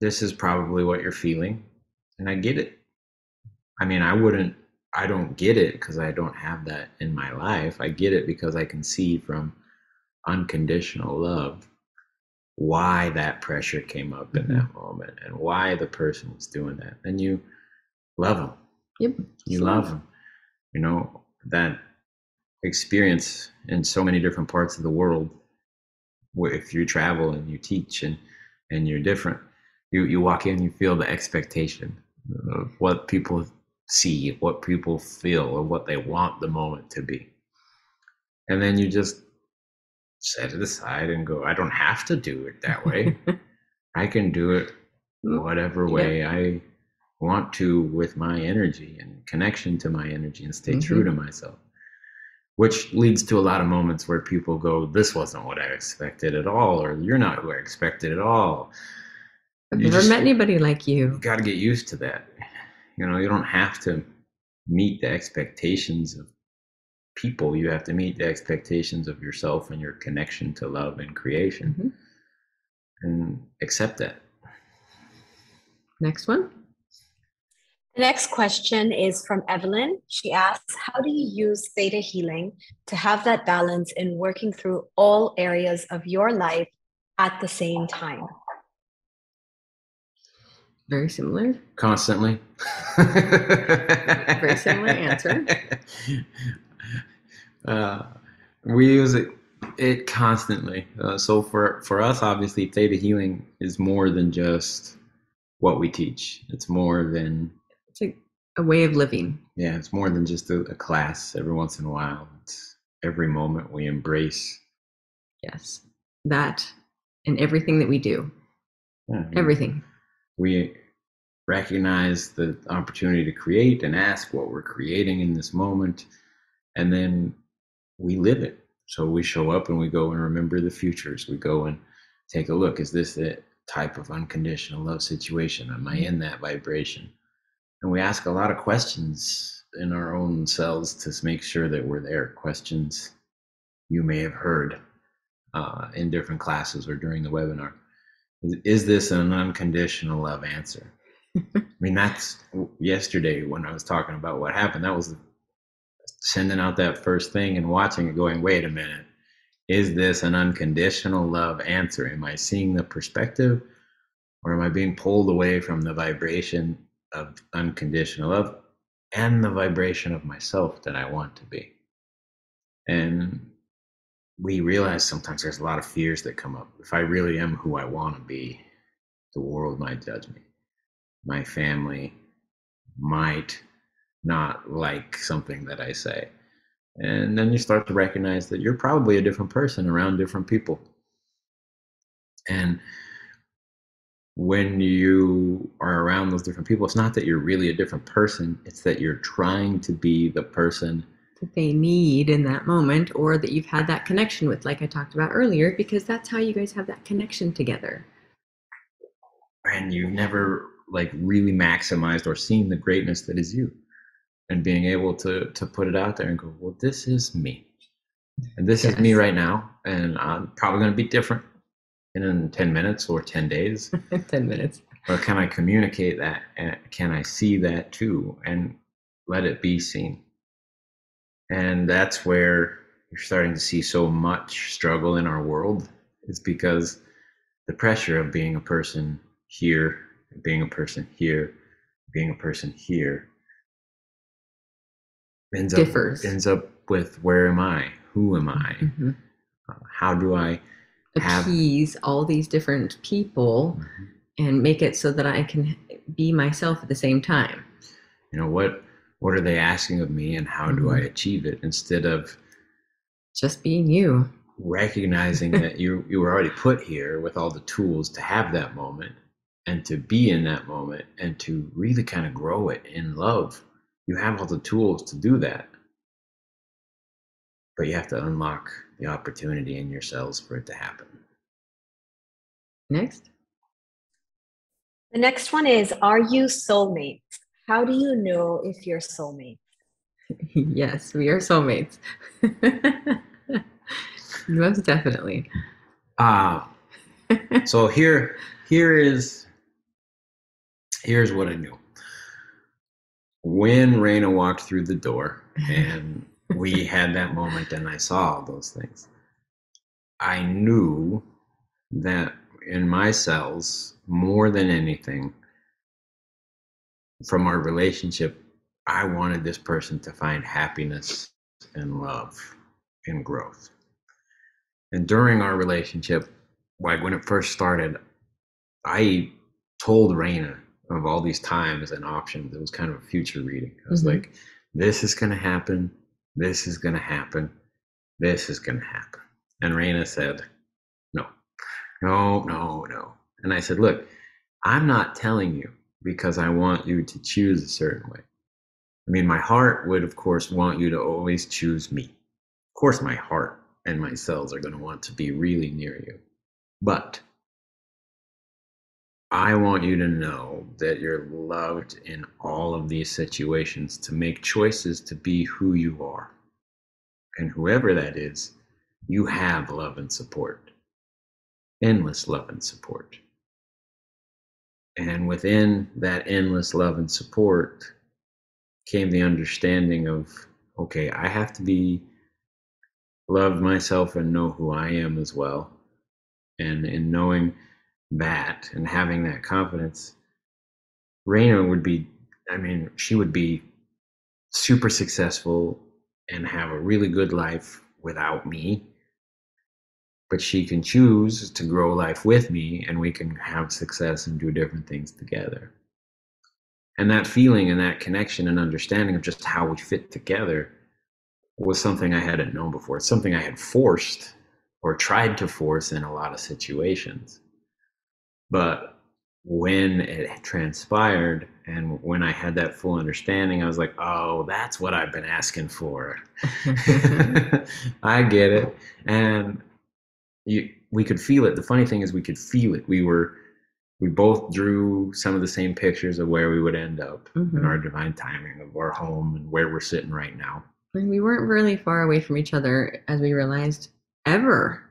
this is probably what you're feeling, and I get it. I mean, I don't get it because I don't have that in my life. I get it because I can see from unconditional love why that pressure came up in that moment and why the person was doing that. And you love them. Yep. You love them. That experience in so many different parts of the world, if you travel and you teach and you're different, you walk in, you feel the expectation of what people see, what people feel, or what they want the moment to be. And then you just set it aside and go, I don't have to do it that way. I can do it whatever way I want to with my energy and connection to my energy and stay true to myself. Which leads to a lot of moments where people go, this wasn't what I expected at all, or you're not who I expected at all. I've never met anybody like you. You got to get used to that. You don't have to meet the expectations of people. You have to meet the expectations of yourself and your connection to love and creation, and accept that. Next one. The next question is from Evelyn. She asks, how do you use theta healing to have that balance in working through all areas of your life at the same time? Very similar. Constantly. Very similar answer. We use it constantly. So for us, obviously, theta healing is more than just what we teach. It's more than... It's like a way of living. Yeah, it's more than just a class every once in a while. It's every moment we embrace. Yes, that and everything that we do. Yeah, everything. We recognize the opportunity to create and ask what we're creating in this moment, and then we live it. So we show up and we go and remember the futures. We go and take a look. Is this the type of unconditional love situation? Am I in that vibration? And we ask a lot of questions in our own selves to make sure that we're there. Questions you may have heard in different classes or during the webinar. Is this an unconditional love answer? I mean, that's yesterday when I was talking about what happened. That was sending out that first thing and watching it going, wait a minute. Is this an unconditional love answer? Am I seeing the perspective, or am I being pulled away from the vibration of unconditional love and the vibration of myself that I want to be? And we realize sometimes there's a lot of fears that come up. If I really am who I want to be, the world might judge me. My family might not like something that I say. And then you start to recognize that you're probably a different person around different people. And when you are around those different people, it's not that you're really a different person, it's that you're trying to be the person that they need in that moment, or that you've had that connection with, like I talked about earlier, because that's how you guys have that connection together. And you've never like really maximized or seen the greatness that is you, and being able to put it out there and go, well, this is me, and this is me right now, and I'm probably going to be different in 10 minutes or 10 days. 10 minutes. But can I communicate that? Can I see that too, and let it be seen? And that's where you're starting to see so much struggle in our world. It's because the pressure of being a person here, being a person here, being a person here ends up with, where am I? Who am I? Mm-hmm. How do I appease all these different people and make it so that I can be myself at the same time? You know, what are they asking of me, and how do I achieve it, instead of just being you? Recognizing that you were already put here with all the tools to have that moment, and to be in that moment, and to really kind of grow it in love. You have all the tools to do that, but you have to unlock the opportunity in yourselves for it to happen. Next. The next one is, are you soulmates? How do you know if you're soulmates? Yes, we are soulmates. Most definitely. So here's what I knew. When Raena walked through the door and we had that moment and I saw all those things, I knew that in my cells, more than anything, from our relationship, I wanted this person to find happiness and love and growth. And during our relationship, like when it first started, I told Raena of all these times and options. It was kind of a future reading. I was like, this is going to happen. This is going to happen. This is going to happen. And Raena said, no. And I said, look, I'm not telling you because I want you to choose a certain way. I mean, my heart would, of course, want you to always choose me. Of course, my heart and my cells are going to want to be really near you. But I want you to know that you're loved in all of these situations, to make choices to be who you are. And whoever that is, you have love and support. Endless love and support. And within that endless love and support came the understanding of, okay, I have to be loved myself and know who I am as well. And in knowing that and having that confidence, Raena would be, she would be super successful and have a really good life without me. But she can choose to grow life with me, and we can have success and do different things together. And that feeling and that connection and understanding of just how we fit together was something I hadn't known before. It's something I had forced or tried to force in a lot of situations. But when it transpired and when I had that full understanding, I was like, oh, that's what I've been asking for. I get it. And we could feel it. The funny thing is we could feel it. We both drew some of the same pictures of where we would end up in our divine timing of our home and where we're sitting right now. And we weren't really far away from each other, as we realized, ever,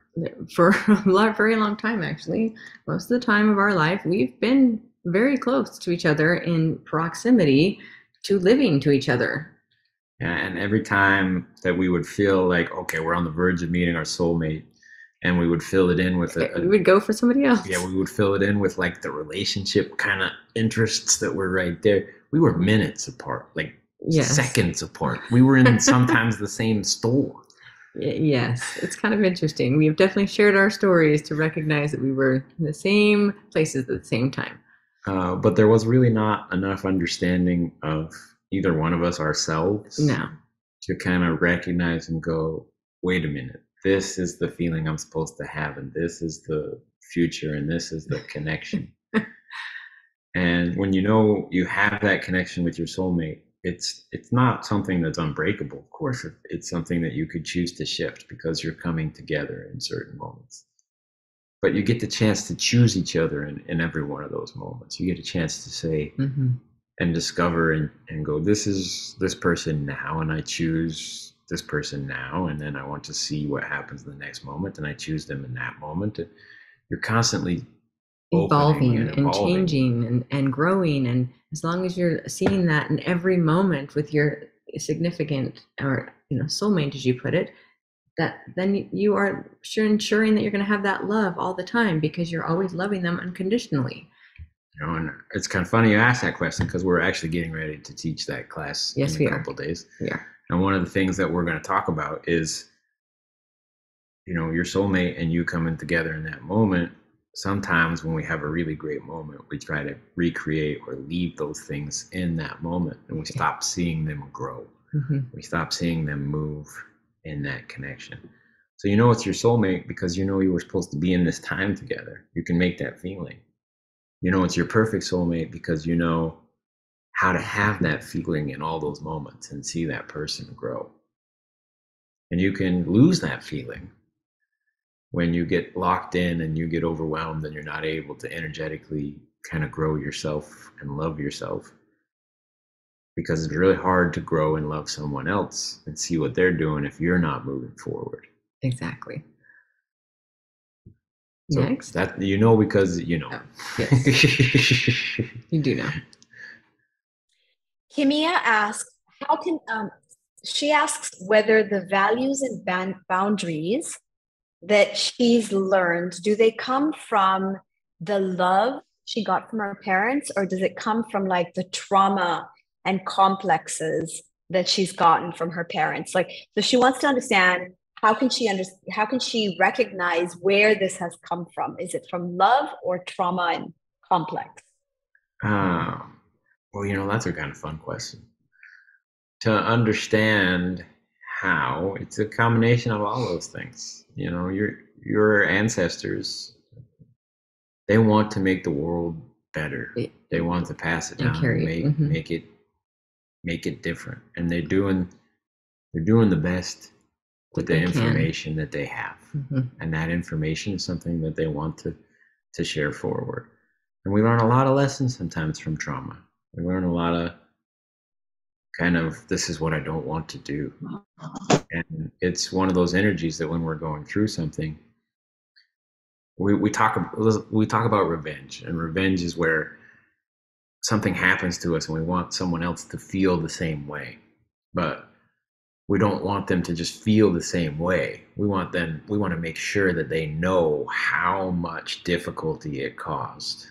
for a very long time, actually. Most of the time of our life, we've been very close to each other in proximity to living to each other. Yeah, and every time that we would feel like, okay, we're on the verge of meeting our soulmate, and we would fill it in with we would go for somebody else. Yeah, we would fill it in with like the relationship kind of interests that were right there. We were minutes apart, like seconds apart. We were in sometimes the same store. Yes, it's kind of interesting. We've definitely shared our stories to recognize that we were in the same places at the same time. But there was really not enough understanding of either one of us ourselves to kind of recognize and go, wait a minute, this is the feeling I'm supposed to have, and this is the future, and this is the connection. And when you know you have that connection with your soulmate, it's not something that's unbreakable. Of course, it's something that you could choose to shift because you're coming together in certain moments. But you get the chance to choose each other in every one of those moments. You get a chance to say and discover and go, this is this person now, and I choose this person now, and then I want to see what happens in the next moment, and I choose them in that moment. You're constantly evolving and and changing and growing, and as long as you're seeing that in every moment with your significant or soulmate, as you put it, that then you are ensuring that you're going to have that love all the time, because you're always loving them unconditionally. And it's kind of funny you asked that question, because we're actually getting ready to teach that class in a couple days. Yeah. And one of the things that we're going to talk about is, your soulmate and you coming together in that moment. Sometimes when we have a really great moment, we try to recreate or leave those things in that moment, and we stop seeing them grow. We stop seeing them move in that connection. So it's your soulmate because you were supposed to be in this time together. You can make that feeling. It's your perfect soulmate because you know how to have that feeling in all those moments and see that person grow. And you can lose that feeling when you get locked in and you get overwhelmed and you're not able to energetically kind of grow yourself and love yourself, because it's really hard to grow and love someone else and see what they're doing if you're not moving forward. Exactly. So next, that because Oh, yes. You do know. Kimia asks, how can she asks whether the values and boundaries that she's learned, do they come from the love she got from her parents, or does it come from like the trauma and complexes that she's gotten from her parents? So she wants to understand, how can she recognize where this has come from? Is it from love or trauma and complex? Well, that's a kind of fun question. To understand how, it's a combination of all those things. Your ancestors, they want to make the world better. They want to pass it down and make it different. And they're doing the best with the information that they have. And that information is something that they want to share forward. And we learn a lot of lessons sometimes from trauma. We learn a lot of kind of, this is what I don't want to do. And it's one of those energies that when we're going through something, we talk about revenge. And revenge is where something happens to us and we want someone else to feel the same way. But we don't want them to just feel the same way. We want to make sure that they know how much difficulty it caused.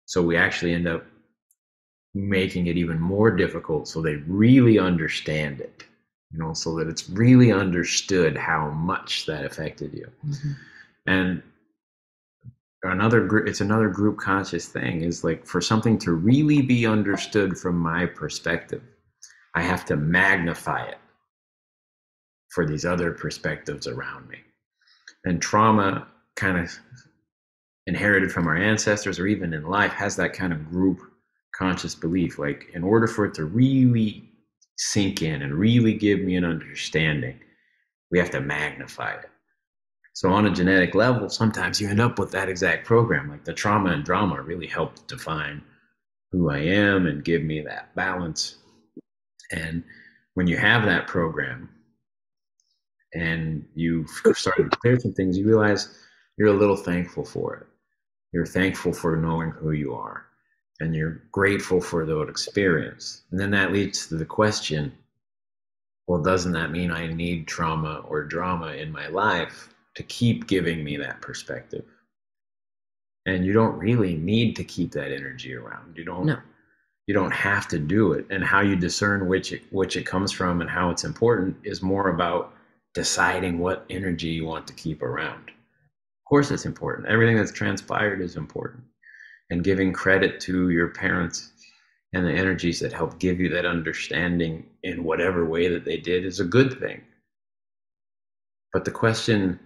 So we actually end up making it even more difficult so they really understand it, so that it's really understood how much that affected you. And it's another group conscious thing, is like, for something to really be understood from my perspective, I have to magnify it for these other perspectives around me. And trauma, kind of inherited from our ancestors or even in life, has that kind of group conscious belief. Like, in order for it to really sink in and really give me an understanding, we have to magnify it. So on a genetic level, sometimes you end up with that exact program. Like, the trauma and drama really helped define who I am and give me that balance. And when you have that program and you've started to clear some things, you realize you're a little thankful for it. You're thankful for knowing who you are, and you're grateful for that experience. And then that leads to the question, well, doesn't that mean I need trauma or drama in my life to keep giving me that perspective? And you don't really need to keep that energy around. You don't have to do it. And how you discern which it comes from and how it's important is more about deciding what energy you want to keep around. Of course, it's important. Everything that's transpired is important. And giving credit to your parents and the energies that help give you that understanding in whatever way that they did is a good thing. But the question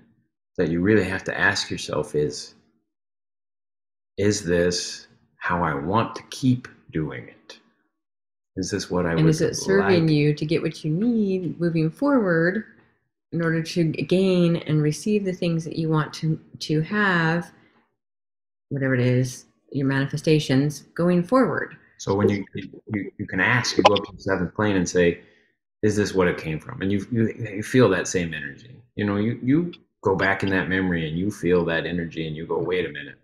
that you really have to ask yourself is this how I want to keep doing it? Is this what I would like? And is it serving you to get what you need moving forward in order to gain and receive the things that you want to have, whatever it is, your manifestations going forward? So when you can ask, you go up to the seventh plane and say, is this what it came from? And you feel that same energy. You know, you go back in that memory and you feel that energy and you go, wait a minute.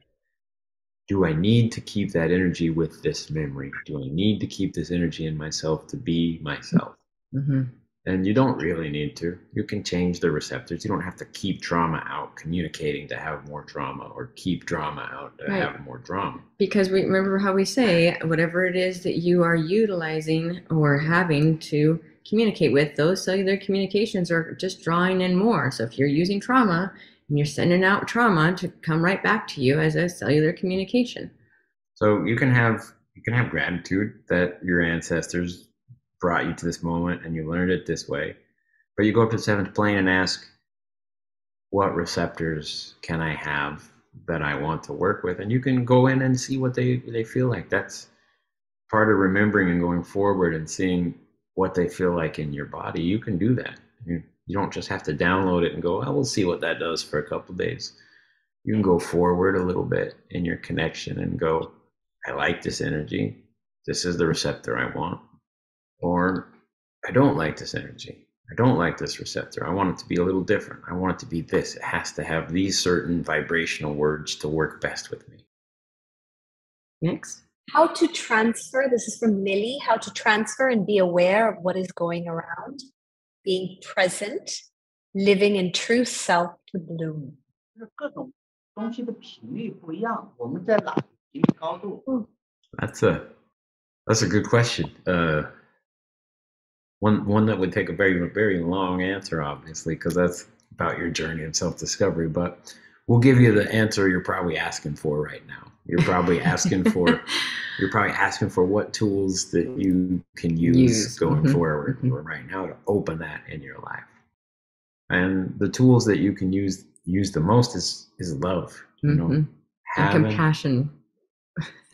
Do I need to keep that energy with this memory? Do I need to keep this energy in myself to be myself? Mm-hmm. And you don't really need to. You can change the receptors. You don't have to keep drama out communicating to have more drama, or keep drama out to have more drama. Because we remember how we say, whatever it is that you are utilizing or having to communicate with, those cellular communications are just drawing in more. So if you're using trauma and you're sending out trauma to come right back to you as a cellular communication. So you can have gratitude that your ancestors brought you to this moment and you learned it this way. But you go up to the seventh plane and ask, what receptors can I have that I want to work with? And you can go in and see what they feel like. That's part of remembering and going forward and seeing what they feel like in your body. You can do that. You don't just have to download it and go, oh, we'll see what that does for a couple of days. You can go forward a little bit in your connection and go, I like this energy. This is the receptor I want. Or I don't like this energy. I don't like this receptor. I want it to be a little different. I want it to be this. It has to have these certain vibrational words to work best with me. Next. How to transfer, this is from Lily, how to transfer and be aware of what is going around, being present, living in true self to bloom. That's a good question. One that would take a very, very long answer, obviously, because that's about your journey of self-discovery. But we'll give you the answer you're probably asking for right now. You're probably asking for what tools that you can use going forward right now to open that in your life. And the tools that you can use the most is love. You know, and compassion.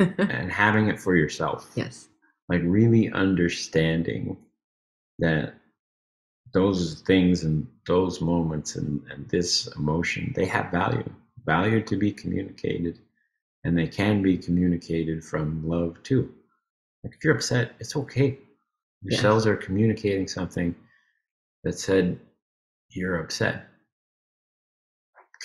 And having it for yourself. Yes. Like really understanding that those things and those moments and this emotion, they have value to be communicated, and they can be communicated from love too. Like if you're upset, it's okay. Your cells are communicating something that said you're upset.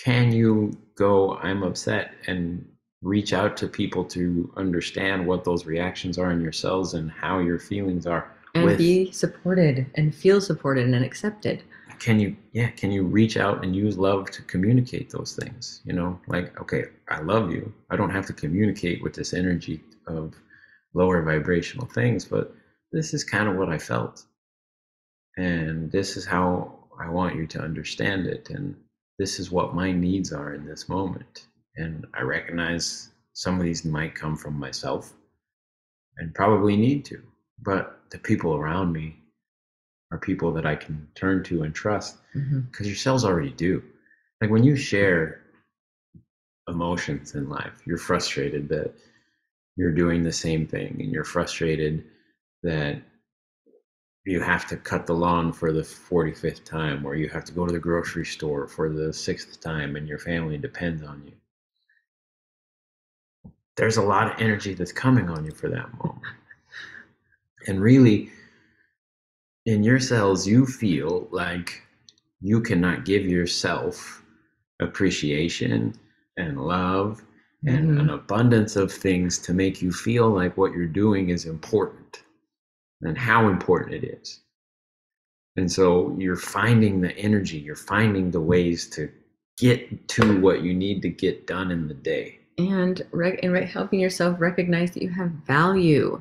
Can you go, I'm upset, and reach out to people to understand what those reactions are in your cells and how your feelings are? And be supported and feel supported and accepted. Can you reach out and use love to communicate those things? You know, like, okay, I love you. I don't have to communicate with this energy of lower vibrational things, but this is kind of what I felt. And this is how I want you to understand it. And this is what my needs are in this moment. And I recognize some of these might come from myself and probably need to. But the people around me are people that I can turn to and trust, because your cells already do. Like when you share emotions in life, you're frustrated that you're doing the same thing, and you're frustrated that you have to cut the lawn for the 45th time, or you have to go to the grocery store for the 6th time, and your family depends on you. There's a lot of energy that's coming on you for that moment. And really, in your cells, you feel like you cannot give yourself appreciation and love and an abundance of things to make you feel like what you're doing is important and how important it is. And so you're finding the energy, you're finding the ways to get to what you need to get done in the day. And helping yourself recognize that you have value.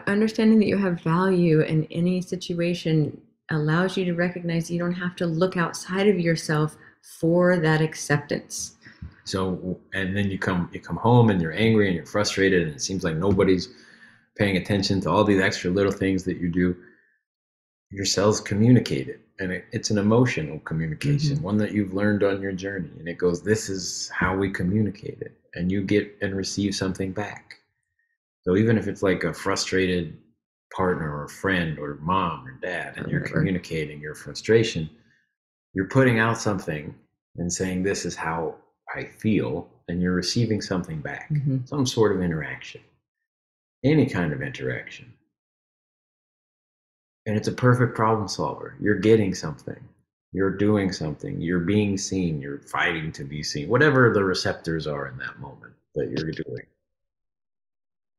Understanding that you have value in any situation allows you to recognize you don't have to look outside of yourself for that acceptance. So, and then you come home and you're angry and you're frustrated, and it seems like nobody's paying attention to all these extra little things that you do, your cells communicate it. And it's an emotional communication, one that you've learned on your journey. And it goes, this is how we communicate it. And you get and receive something back. So even if it's like a frustrated partner or friend or mom or dad, and you're communicating your frustration, you're putting out something and saying, this is how I feel, and you're receiving something back, some sort of interaction, any kind of interaction. And it's a perfect problem solver. You're getting something, you're doing something, you're being seen, you're fighting to be seen, whatever the receptors are in that moment that you're doing.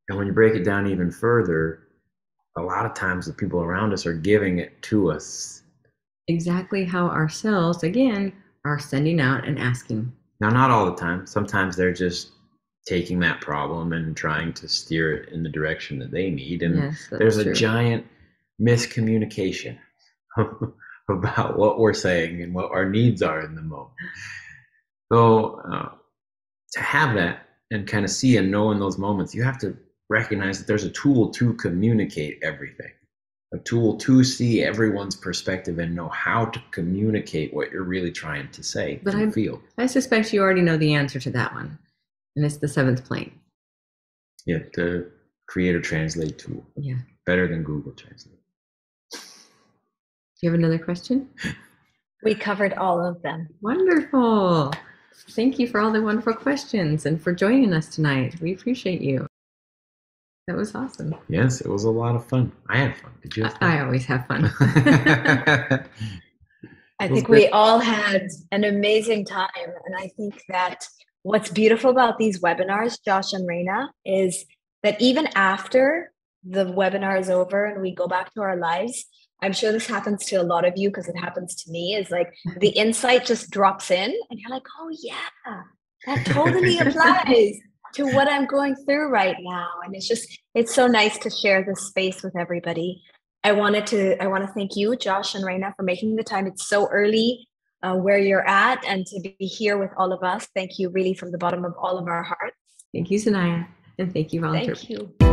And when you break it down even further, a lot of times the people around us are giving it to us. Exactly how our cells, again, are sending out and asking. Now, not all the time. Sometimes they're just taking that problem and trying to steer it in the direction that they need. And there's a giant miscommunication about what we're saying and what our needs are in the moment. So to have that and kind of see and know in those moments, you have to recognize that there's a tool to communicate everything, a tool to see everyone's perspective and know how to communicate what you're really trying to say and feel. I suspect you already know the answer to that one, and it's the 7th plane. Yeah, the Creator Translate tool. Yeah. Better than Google Translate. Do you have another question? We covered all of them. Wonderful. Thank you for all the wonderful questions and for joining us tonight. We appreciate you. That was awesome. Yes, it was a lot of fun. I had fun. Did you have fun? I always have fun. I think we all had an amazing time. And I think that what's beautiful about these webinars, Josh and Raena, is that even after the webinar is over and we go back to our lives, I'm sure this happens to a lot of you because it happens to me, is like the insight just drops in and you're like, oh yeah, that totally applies to what I'm going through right now. And it's so nice to share this space with everybody. I want to thank you, Josh and Raena, for making the time. It's so early where you're at, and to be here with all of us. Thank you really from the bottom of all of our hearts. Thank you, Sanaya. And thank you, Volunteer. Thank you.